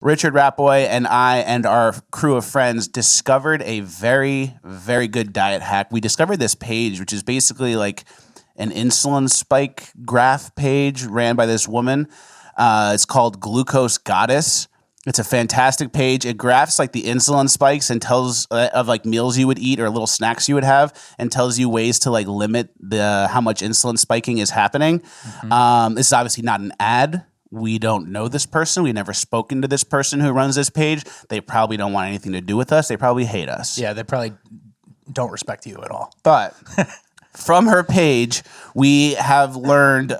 Richard Ratboy and I and our crew of friends discovered a very, very good diet hack. We discovered this page, which is basically like an insulin spike graph page ran by this woman. It's called Glucose Goddess. It's a fantastic page. It graphs like the insulin spikes and tells of like meals you would eat or little snacks you would have, and tells you ways to like limit how much insulin spiking is happening. This is obviously not an ad. We don't know this person. We've never spoken to this person who runs this page. They probably don't want anything to do with us. They probably hate us. Yeah, they probably don't respect you at all. But from her page, we have learned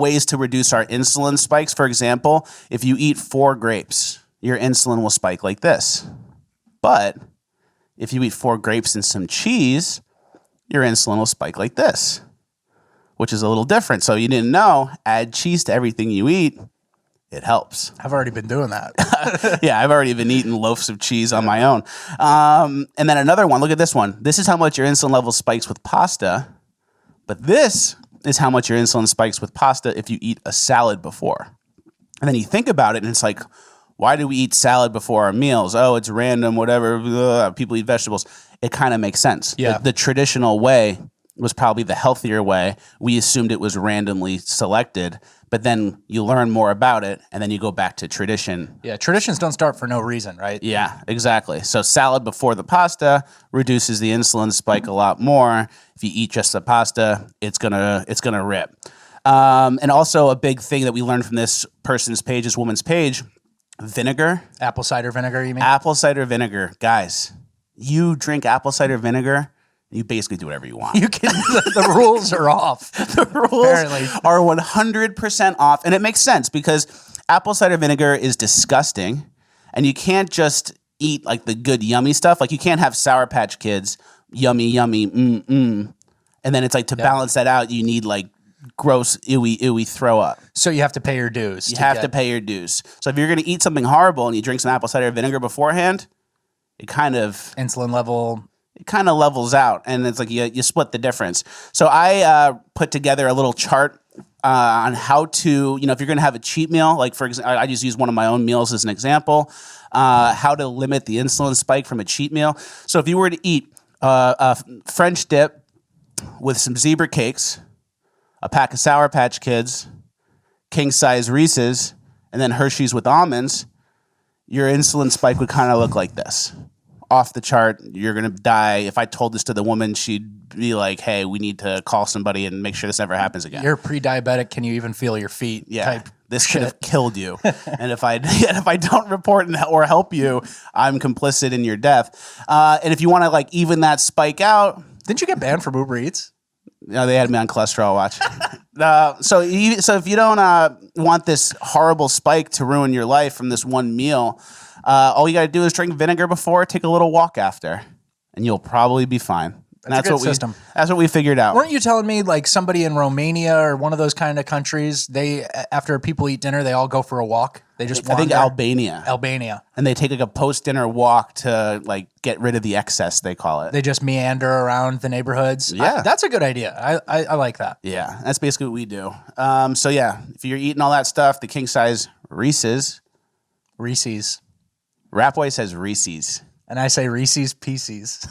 ways to reduce our insulin spikes. For example, if you eat 4 grapes, your insulin will spike like this. But if you eat 4 grapes and some cheese, your insulin will spike like this, which is a little different. So you didn't know, add cheese to everything you eat. It helps. I've already been doing that. Yeah, I've already been eating loaves of cheese on my own. And then another one, look at this one. This is how much your insulin level spikes with pasta. But this is how much your insulin spikes with pasta if you eat a salad before. And then you think about it and it's like, why do we eat salad before our meals? Oh, it's random, whatever. Ugh, people eat vegetables. It kind of makes sense. Yeah. The traditional way was probably the healthier way. We assumed it was randomly selected, but then you learn more about it and then you go back to tradition. Yeah, traditions don't start for no reason, right? Yeah, exactly. So salad before the pasta reduces the insulin spike a lot more. If you eat just the pasta, it's gonna rip. And also a big thing that we learned from this person's page, this woman's page, vinegar. Apple cider vinegar, you mean? Apple cider vinegar. Guys, you drink apple cider vinegar, you basically do whatever you want. You can. The rules are off. The rules are 100% off. And it makes sense because apple cider vinegar is disgusting. And you can't just eat like the good, yummy stuff. Like you can't have Sour Patch Kids, yummy, and then it's like to balance that out, you need like gross, ooey throw up. So you have to pay your dues. You have to pay your dues. So if you're going to eat something horrible and you drink some apple cider vinegar beforehand, it kind of insulin level. It kind of levels out, and it's like you split the difference. So I put together a little chart on how to, if you're going to have a cheat meal, like for example, I just use one of my own meals as an example, how to limit the insulin spike from a cheat meal. So if you were to eat a French dip with some zebra cakes, a pack of Sour Patch Kids, king size Reese's, and then Hershey's with almonds, your insulin spike would kind of look like this. Off the chart, you're going to die. If I told this to the woman, she'd be like, hey, we need to call somebody and make sure this never happens again. You're pre-diabetic. Can you even feel your feet? Yeah, this could have killed you. And if I don't report or help you, I'm complicit in your death. And if you want to like even that spike out. Didn't you get banned from Uber Eats? No, they had me on cholesterol watch. So if you don't want this horrible spike to ruin your life from this one meal, all you got to do is drink vinegar before, take a little walk after, and you'll probably be fine. That's a good system. That's what we figured out. Weren't you telling me like somebody in Romania or one of those kind of countries, they after people eat dinner, they all go for a walk? They just I think Albania. And they take like a post-dinner walk to like get rid of the excess, they call it. They just meander around the neighborhoods. Yeah. That's a good idea. I like that. Yeah, that's basically what we do. So yeah, if you're eating all that stuff, the king size Reese's. Rapway says Reese's. And I say Reese's Pieces.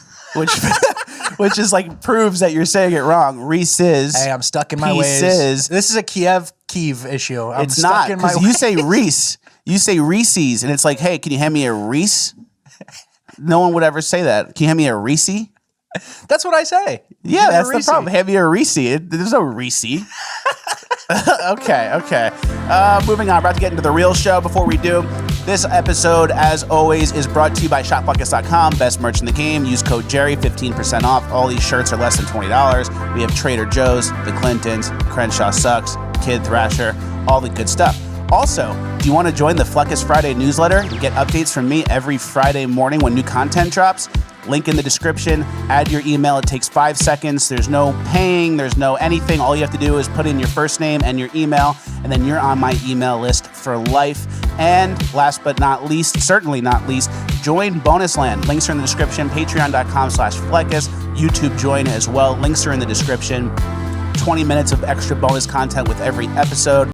Which is like proves that you're saying it wrong. Reese's. Hey, I'm stuck in my ways. This is a Kiev issue. I'm it's stuck not, in my because you say Reese. You say Reese's, and it's like, hey, can you hand me a Reese? No one would ever say that. Can you hand me a Reese? That's what I say. Yeah, that's the problem. Hand me a Reese. There's no Reese. Okay. Moving on. About to get into the real show. Before we do, this episode, as always, is brought to you by ShopFleccas.com. Best merch in the game. Use code Jerry, 15% off. All these shirts are less than $20. We have Trader Joe's, the Clintons, Crenshaw Sucks, Kid Thrasher, all the good stuff. Also, do you want to join the Fleccas Friday newsletter and get updates from me every Friday morning when new content drops? Link in the description. Add your email. It takes 5 seconds. There's no paying. There's no anything. All you have to do is put in your first name and your email, and then you're on my email list for life. And last but not least, certainly not least, join Bonus Land. Links are in the description. Patreon.com/Fleccas. YouTube join as well. Links are in the description. 20 minutes of extra bonus content with every episode.